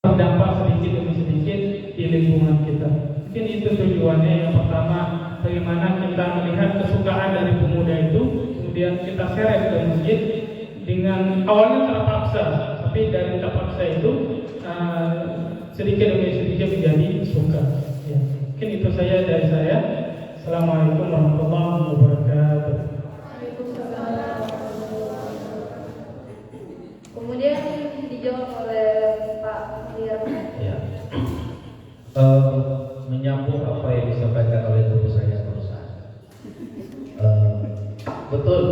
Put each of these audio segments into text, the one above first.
berdampak sedikit demi sedikit di lingkungan kita. Mungkin itu tujuannya. Yang pertama, bagaimana kita melihat kesukaan dari pemuda itu, kemudian kita seret ke masjid dengan awalnya terpaksa, tapi dari terpaksa itu sedikit demi sedikit menjadi suka. Ya. Mungkin itu saja dari saya. Assalamualaikum warahmatullahi wabarakatuh. Kemudian dijawab oleh Pak Firman. Ya. Menyambung apa yang disampaikan oleh guru saya barusan. Betul,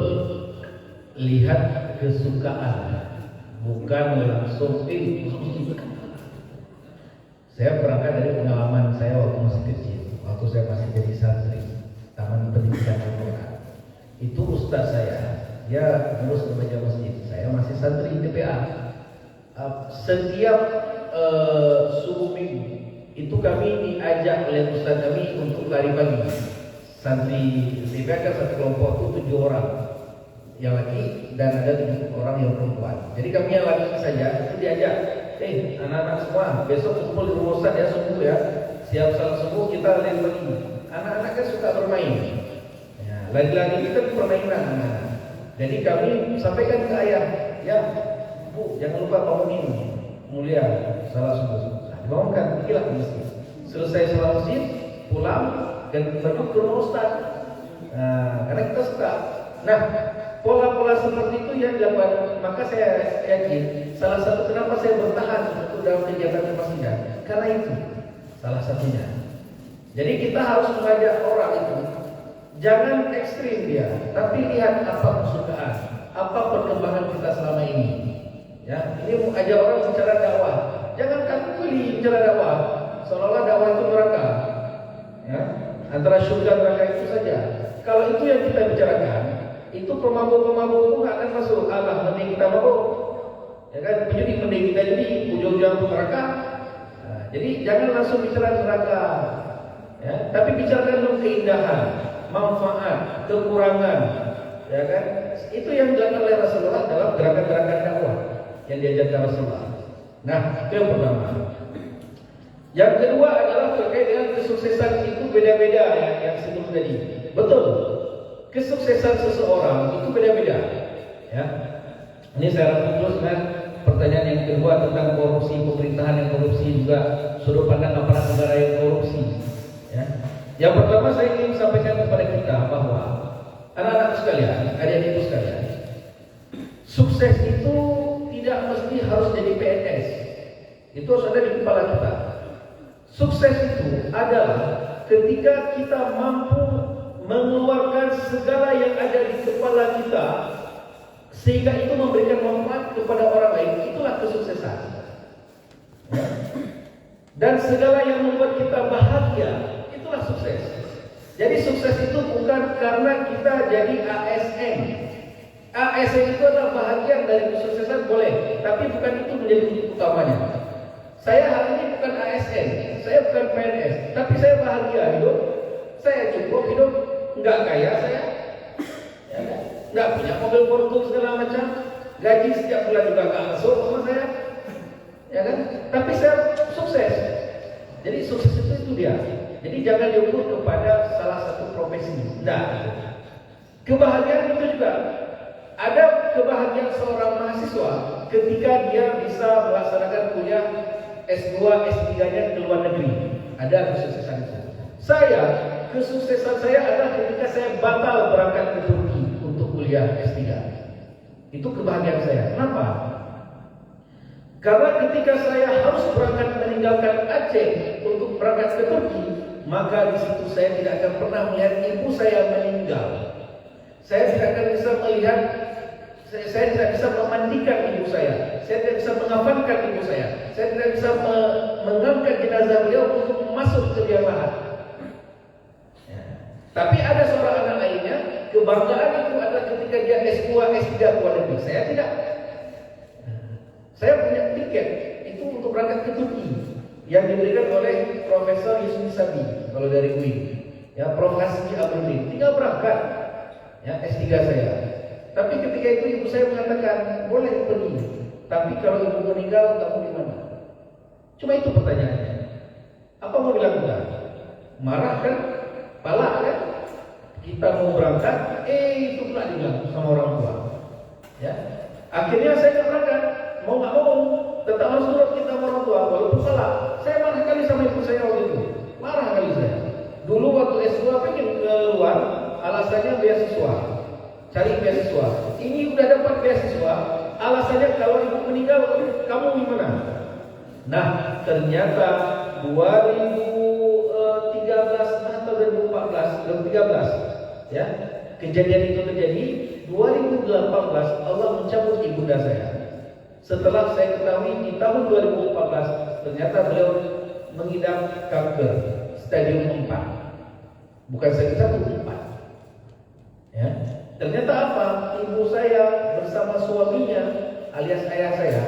lihat kesukaan, bukan langsung Saya berangkat dari pengalaman saya waktu masih kecil, waktu saya masih jadi santri Taman Pendidikan Al-Quran. Itu ustaz saya, dia ngurus kemeja masjid. Saya masih santri TPA. Setiap subuh minggu itu kami diajak oleh ustaz kami untuk lari pagi. Santri TPA kan satu kelompok itu 7 orang yang laki dan ada 7 orang yang perempuan. Jadi kami yang laki saja itu diajak, anak-anak semua besok kumpul di rumah ustaz ya subuh ya. Siap salat subuh kita lari pagi. Anak-anak kan suka bermain. Ya, lari-lari kita permainan anak-anak. Jadi kami sampaikan ke ayah, ya Bu, jangan lupa bangunin mulia salat subuh. Dibangunkan, pergilah ke masjid. Selesai salat masjid, pulang dan duduk ke rumah ustaz. Karena kita suka. Nah, pola-pola seperti itu yang dilakukan, maka saya yakin salah satu kenapa saya bertahan untuk dalam kegiatan kemasjidan, karena itu salah satunya. Jadi kita harus mengajak orang itu jangan ekstrim dia, tapi lihat apa kesukaan, apa perkembangan kita selama ini. Ya, ini ajak orang bicara dakwah. Jangan kamu pilih bicara dakwah seolah-olah dakwah itu neraka. Ya, antara surga neraka itu saja. Kalau itu yang kita bicarakan, itu pemabuk-pemabuk itu nggak akan masuk. Allah mending kita mabuk, ya kan? Jadi mending kita jadi ujung-ujung neraka. Jadi jangan langsung bicara neraka, ya. Tapi bicarakan dulu keindahan, manfaat, kekurangan, ya kan? Itu yang dilakukan oleh Rasulullah dalam gerakan-gerakan dakwah yang diajarkan Rasulullah. Nah, itu yang pertama. Yang kedua adalah terkait dengan kesuksesan itu beda-beda ya, yang sebelum tadi. Betul. Kesuksesan seseorang itu beda-beda. Ya. Ini saya rangkum terus dengan pertanyaan yang kedua tentang korupsi, pemerintahan yang korupsi, juga sudut pandang aparat negara yang korupsi. Ya. Yang pertama saya ingin sampaikan kepada kita bahwa anak-anak sekalian, adik-adikku sekalian, sukses itu tidak mesti harus jadi PNS. Itu harus ada di kepala kita. Sukses itu adalah ketika kita mampu mengeluarkan segala yang ada di kepala kita sehingga itu memberikan manfaat kepada orang lain. Itulah kesuksesan. Dan segala yang membuat kita bahagia, itulah sukses. Jadi sukses itu bukan karena kita jadi ASN. ASN itu adalah bahagian dari kesuksesan, boleh, tapi bukan itu menjadi kunci utamanya. Saya hari ini bukan ASN, saya bukan PNS, tapi saya bahagia hidup, saya cukup hidup, nggak kaya saya, ya, nggak punya mobil Fortune segala macam, gaji setiap bulan juga nggak masuk sama saya, ya kan? Tapi saya sukses. Jadi sukses itu dia. Jadi jangan diukur kepada salah satu profesi. Nah, kebahagiaan itu juga. Ada kebahagiaan seorang mahasiswa ketika dia bisa melaksanakan kuliah S2, S3-nya ke luar negeri. Ada kesuksesan itu. Kesuksesan saya adalah ketika saya batal berangkat ke Turki untuk kuliah S3. Itu kebahagiaan saya. Kenapa? Karena ketika saya harus berangkat meninggalkan Aceh untuk berangkat ke Turki, maka di situ saya tidak akan pernah melihat ibu saya meninggal. Saya tidak akan bisa melihat, saya tidak bisa memandikan ibu saya tidak bisa mengamankan ibu saya tidak bisa mengangkat jenazah beliau untuk masuk ke liang lahat. Ya. Tapi ada seorang anak lainnya, kebanggaan itu adalah ketika dia S2, S3 keluar negeri. Saya tidak. Saya punya tiket itu untuk berangkat ke Turki yang diberikan oleh Profesor Yusuf Sabi kalau dari UIN. Ya, Prof Hasbi Abdullah. Tinggal berangkat. Ya, S3 saya. Tapi ketika itu ibu saya mengatakan, boleh pergi. Tapi kalau ibu meninggal, kamu di mana? Cuma itu pertanyaannya. Apa mau dilakukan? Marah kan? Palak kan? Kita mau berangkat, itu pula dibilang sama orang tua. Ya, akhirnya saya nggak berangkat. Mau nggak mau, tetap harus nurut kita sama orang tua, walaupun salah. Saya marah kali sama ibu saya waktu itu. Marah kali saya. Dulu waktu S2 pengen keluar, alasannya beasiswa, cari beasiswa. Ini udah dapat beasiswa, alasannya kalau ibu meninggal, kamu gimana? Nah, ternyata 2013 atau 2013, ya, kejadian itu terjadi. 2018 Allah mencabut ibunda saya. Setelah saya ketahui di tahun 2014 ternyata beliau mengidap kanker stadium 4. Bukan stadium 1, 4. Ya. Ternyata apa? Ibu saya bersama suaminya alias ayah saya,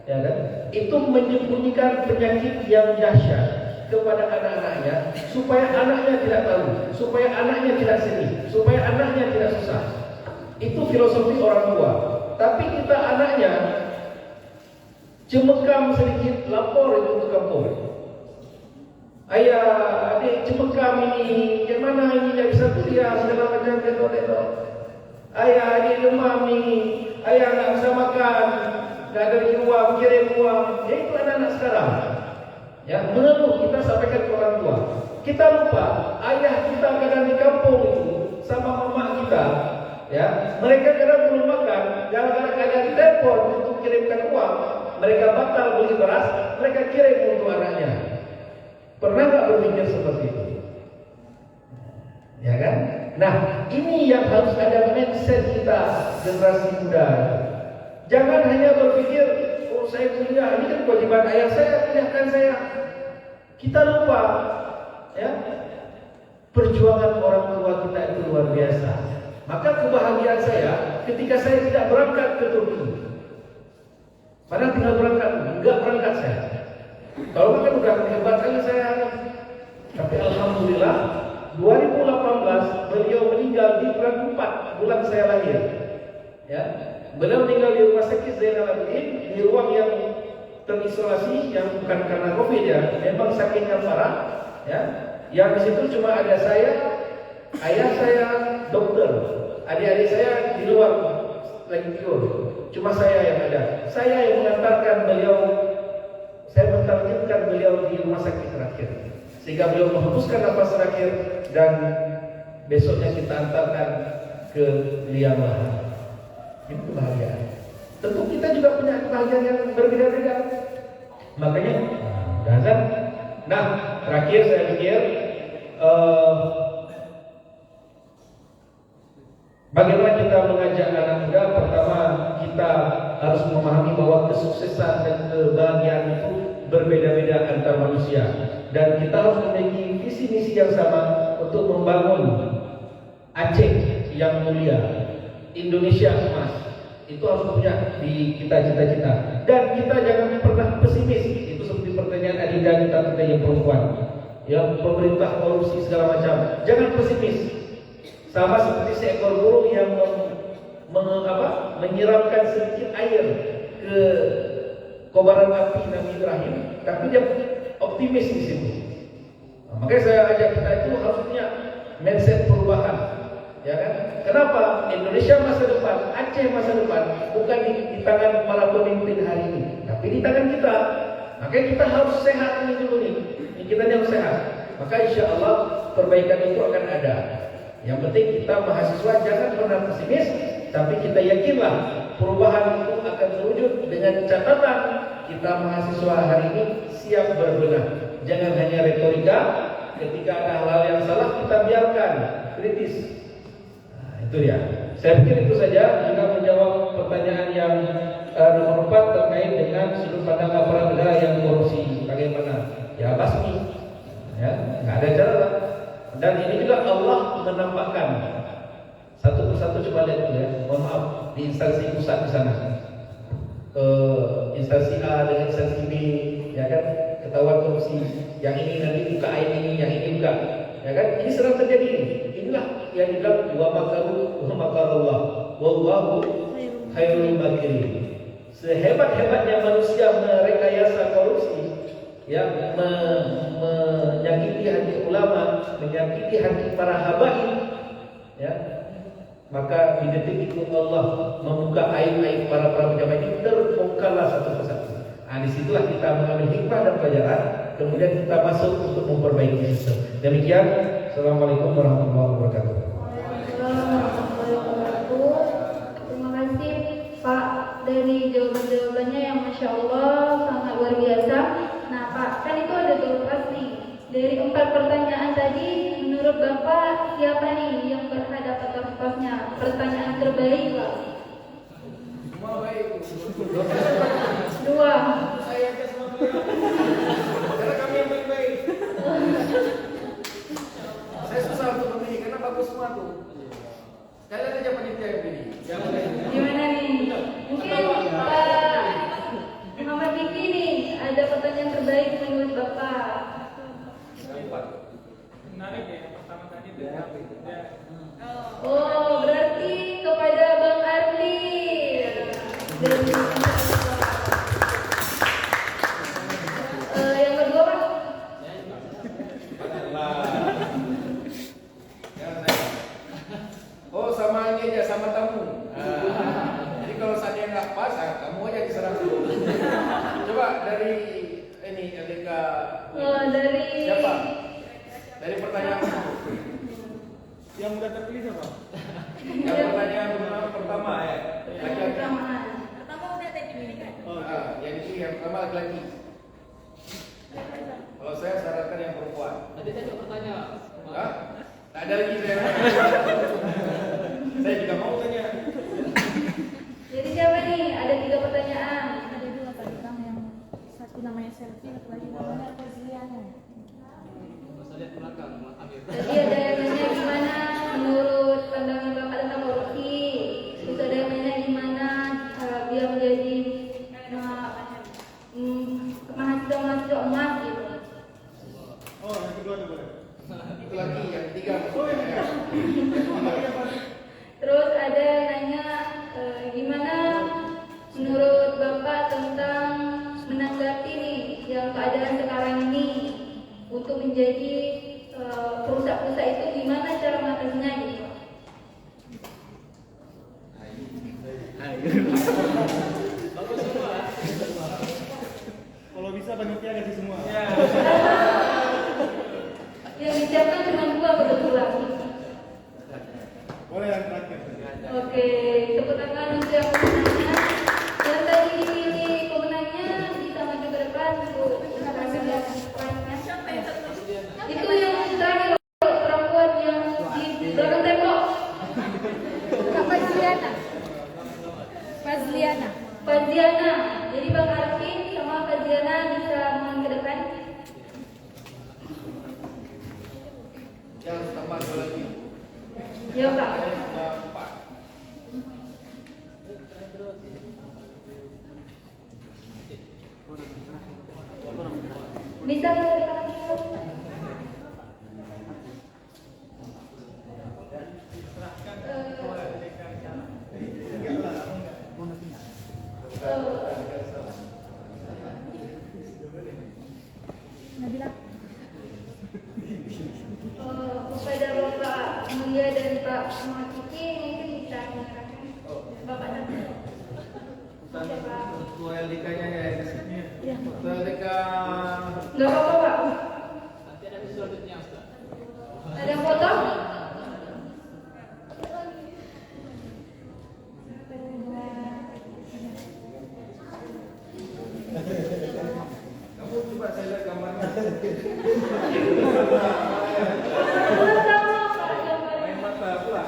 ya kan? Itu menyembunyikan penyakit yang dahsyat kepada anak-anaknya supaya anaknya tidak tahu, supaya anaknya tidak sedih, supaya anaknya tidak susah. Itu filosofi orang tua. Tapi kita anaknya cemekam sedikit, lapor itu ke kampung. Ayah, adik cemekam ini, gimana ini tidak bisa kuliah, segala macam itu. Ayah, adik demam ini, ayah nggak bisa makan, nggak ada uang, kirim uang. Ya itu anak-anak sekarang. Ya, mengeluh kita sampaikan ke orang tua. Kita lupa, ayah kita kadang di kampung itu sama mama kita. Ya, mereka kadang belum makan, gara-gara kadang telepon untuk kirimkan uang, mereka batal beli beras, mereka kirim untuk anaknya. Pernah nggak berpikir seperti itu? Ya kan? Nah, ini yang harus ada mindset kita generasi muda. Jangan hanya berpikir, oh saya kuliah, ini kan kewajiban ayah saya, kuliahkan saya. Kita lupa, ya, perjuangan orang tua kita itu luar biasa. Maka kebahagiaan saya ketika saya tidak berangkat ke Turki. Padahal tinggal berangkat, enggak berangkat saya. Kalau kan udah hebat kali saya. Tapi alhamdulillah 2018 beliau meninggal di bulan 4, bulan saya lahir. Ya, beliau meninggal di rumah sakit Zainal Abidin, di ruang yang terisolasi, yang bukan karena COVID ya, memang sakitnya parah. Ya, yang di situ cuma ada saya, ayah saya, dokter, adik-adik saya di luar lagi tidur. Cuma saya yang ada. Saya yang mengantarkan beliau. Saya mentargetkan beliau di rumah sakit terakhir, sehingga beliau menghembuskan nafas terakhir dan besoknya kita antarkan ke liang lahat. Ini kebahagiaan. Tentu kita juga punya kebahagiaan yang berbeda-beda. Makanya, azan. Nah, terakhir saya pikir bagaimana kita mengajak anak muda? Pertama, kita harus memahami bahwa kesuksesan dan kebahagiaan itu berbeda-beda antar manusia, dan kita harus memiliki visi misi yang sama untuk membangun Aceh yang mulia, Indonesia emas. Itu harus punya di kita cita-cita, dan kita jangan pernah pesimis. Itu seperti pertanyaan Adinda kita tentang perempuan, yang pemerintah korupsi segala macam. Jangan pesimis. Sama seperti seekor burung yang menyiramkan sedikit air ke kobaran api Nabi Ibrahim, tapi dia optimis di situ. Nah, makanya saya ajak kita itu harus punya mindset perubahan, ya kan? Kenapa? Indonesia masa depan, Aceh masa depan bukan di tangan para pemimpin hari ini, tapi di tangan kita. Makanya kita harus sehat ini dulu nih. Kita harus sehat. Maka insya Allah perbaikan itu akan ada. Yang penting kita mahasiswa jangan pernah pesimis, tapi kita yakinlah perubahan itu akan terwujud dengan catatan kita mahasiswa hari ini siap berbenah. Jangan hanya retorika, ketika ada hal-hal yang salah kita biarkan, kritis. Nah, itu dia. Saya pikir itu saja juga menjawab pertanyaan yang nomor 4 terkait dengan sudut pandang aparat negara yang korupsi. Bagaimana? Ya basmi. Ya, nggak ada cara. Dan ini juga Allah menampakkan satu persatu, coba lihat dulu ya. Mohon maaf, di instansi pusat di sana, instansi A dengan instansi B, ya kan, ketahuan korupsi. Yang ini nanti buka ini, yang ini buka, ya kan? Ini sering terjadi. Inilah yang dibilang wa makaru wa makarullah wallahu khairul makirin. Sehebat-hebatnya manusia merekayasa korupsi, menyakiti hati para habaib, ya, maka di detik itu Allah membuka aib-aib para pejabat itu terbongkarlah satu persatu. Nah, disitulah kita mengambil hikmah dan pelajaran, kemudian kita masuk untuk memperbaiki sistem. Demikian. Assalamualaikum warahmatullahi wabarakatuh. Terima kasih Pak dari jawaban-jawabannya yang Masya Allah sangat luar biasa. Nah Pak, kan itu ada kelas nih. Dari 4 pertanyaan tadi, menurut Bapak siapa nih yang berhak dapat kelasnya? Pertanyaan terbaik Pak. Semua baik. 2. Saya ke semua karena kami yang baik-baik. Saya susah untuk memilih karena bagus semua tuh. Kalian aja panitia yang pilih. Gimana nih? Mungkin Pak Muhammad Diki nih, ada pertanyaan terbaik menurut Bapak. Menarik ya, yang pertama tadi Oh, berarti kepada Bang Arli. Yang kedua Pak. Oh, sama ini aja, sama tamu. Jadi kalau saya nggak pas, kamu aja diserang dulu. Coba dari ini ketika Dari siapa? Dari pertanyaan yang udah terpilih siapa? yang pertanyaan pertama ya. Laki-laki. Pertama udah tadi kan? Yang itu yang pertama laki-laki. Kalau saya sarankan yang perempuan. Tadi saya juga bertanya. Hah? Tak ada lagi saya. Saya juga mau tanya. Jadi siapa nih? Ada 3 pertanyaan. Ada 2 tadi Bang, yang satu namanya Selfie, satu lagi namanya Kozliana. Saya lihat belakang, ambil. Tadi ada yang nanya gimana menurut pandangan Bapak tentang korupsi. Terus ada yang nanya gimana biar menjadi mahasiswa emas gitu. Oh, yang kedua tuh boleh. Itu lagi yang ketiga. Oh, yang ketiga. Terus ada yang nanya gimana menurut Bapak tentang menanggapi nih yang keadaan sekarang ini untuk menjadi perusahaan itu gimana cara mengatasinya gitu. Bagus semua. Kalau bisa panitia kasih semua. Yang disiapkan cuma 2 kebetulan. Boleh yang terakhir. Oke, tepuk tangan untuk yang pemenangnya. Yang tadi dipilih pemenangnya bisa maju ke depan untuk menyampaikan poinnya. Itu yang terakhir perempuan yang di belakang tembok. Kak Fazliana. Fazliana. Faziana. Jadi Bang Arvin sama Faziana bisa mohon ke depan. Yang tambah 2 lagi. Ya Pak. Tambah 4. Bisa ke depan. Nabila. Kepada Bapak Mulia dan Pak Muhammad Kiki mungkin bisa menyerahkan Bapak nanti. Ketua LDK-nya ya di sini. Ya. Ketua LDK. Enggak apa-apa Pak. Nanti ada selanjutnya, Ustaz. Ada yang foto? Kamu coba saya lihat gambarnya. Sama Pak gambarnya. Main mata pula.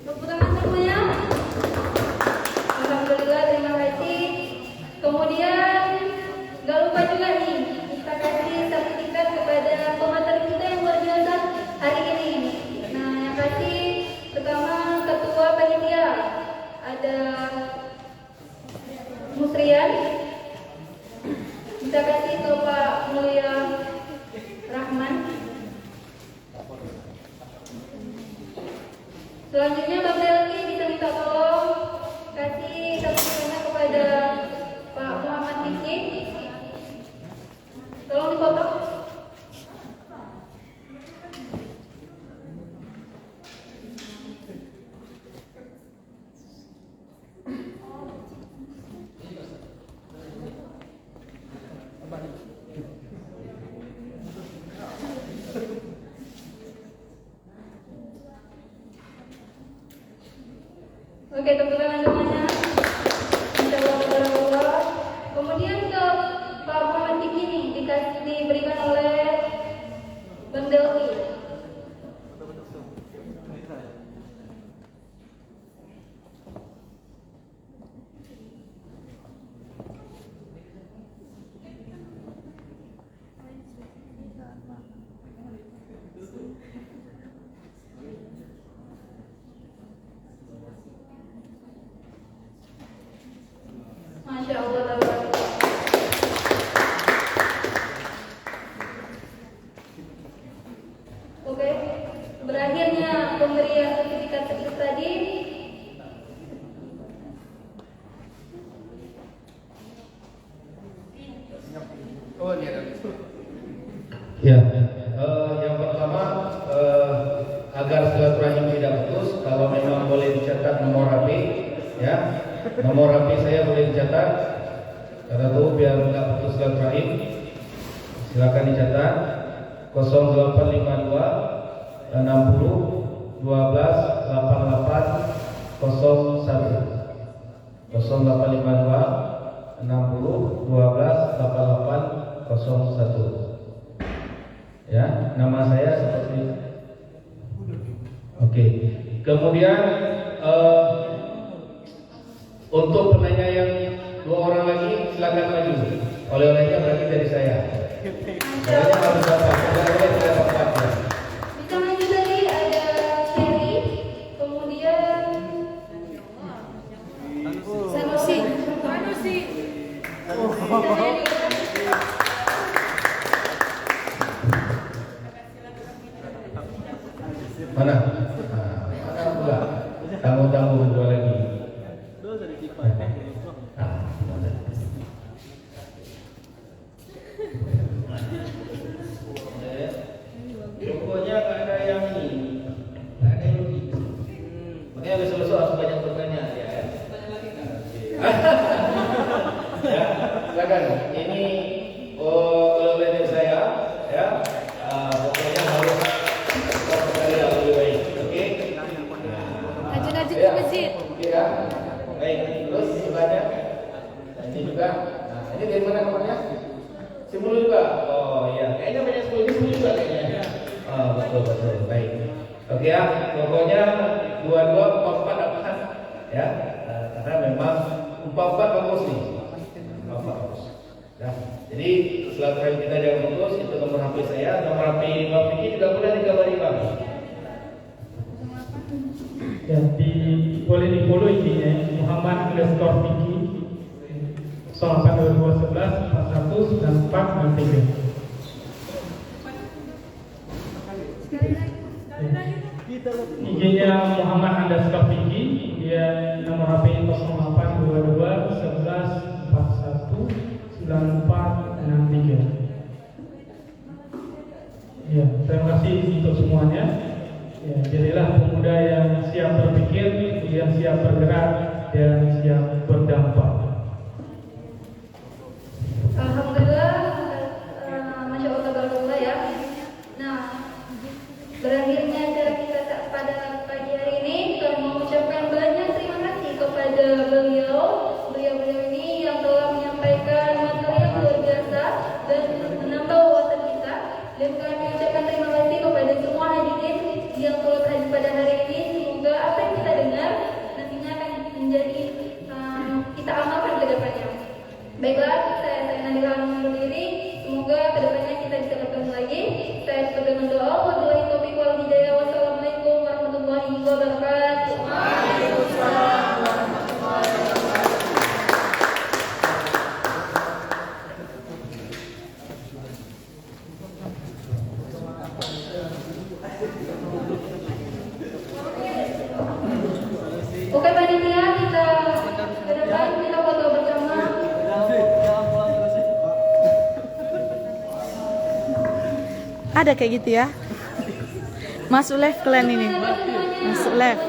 Tepuk tangan semuanya. Alhamdulillah, terima kasih. Kemudian nggak lupa juga nih kita kasih sertifikat kepada pemateri kita yang luar biasa hari ini. Nah, yang kasih pertama ketua panitia ada Musrian. Bisa kasih ke Pak Mulia Rahman. Selanjutnya Bang Delki bisa minta tolong kasih sertifikatnya kepada Oke, tepuk tangan semuanya. Insyaallah. Kemudian ke Pak Muhammad Diki nih diberikan oleh Bang Delvi. Masya Allah. Oke, berakhirnya pemberian sertifikat sukses tadi. Oh iya. Ya, yang pertama agar silaturahim tidak putus, kalau memang boleh dicatat nomor HP, ya, nomor HP saya boleh dicatat, karena itu biar nggak putus silaturahim. Silakan dicatat 0852 60 12 88 01 0852 60 12 88 01. Ya, nama saya seperti itu. Oke. Kemudian untuk penanya yang 2 orang lagi silakan maju. Oleh-olehnya berarti dari saya. Saya harus dapat, tidak dapat. Bisa maju tadi ada Sherry, kemudian Sanusi. Mana? Mana pula? Tamu-tamu 2 lagi. Pokoknya nggak ada yang ini, nggak ada yang ini. Makanya besok-besok harus banyak bertanya ya. Ya, silakan. Ini oleh dari saya, ya. Pokoknya harus sekali yang lebih baik. Oke? Rajin-rajin ke masjid. Oke ya. Baik. Terus sebelahnya. Nah, ini juga. Nah, ini dari mana nomornya? Simul juga. Oh iya. Kayaknya banyak simul juga kayaknya. Oh, betul. Baik. Oke ya. Pokoknya 22 44 dapat ya. Karena memang 44 bagus nih. 44 bagus. Ya. Jadi silaturahim kita jangan putus. Itu nomor HP saya, nomor HP Bang Vicky juga boleh dikabari Bang. Ya, boleh di follow IG-nya Muhammad_Vicky 082211 419463. IG-nya Muhammad_Vicky, dia nomor HP 0822 11 41 9463. Ya, terima kasih untuk semuanya. Ya, jadilah pemuda yang siap berpikir, yang siap bergerak, dan siap berdampak. Alhamdulillah, Masya Allah tabarakallah ya. Nah, berakhirnya acara kita pada pagi hari ini, kami mengucapkan banyak terima kasih kepada beliau ini yang telah menyampaikan materi yang luar biasa dan menambah wawasan kita. Dan kami ucapkan terima kasih kepada semua hadirin yang turut hadir pada hari ini. Semoga apa yang kita dengar nantinya akan menjadi kita amalkan ke depannya. Baiklah, saya Nadira undur diri. Semoga kedepannya kita bisa bertemu lagi. Saya tutup dengan doa. Wabillahi taufiq wal hidayah. Wassalamualaikum warahmatullahi wabarakatuh. Waalaikumsalam warahmatullahi wabarakatuh. Oke panitia, kita ke depan, kita foto bersama. Ada kayak gitu ya. Masuk live kalian ini. Masuk live.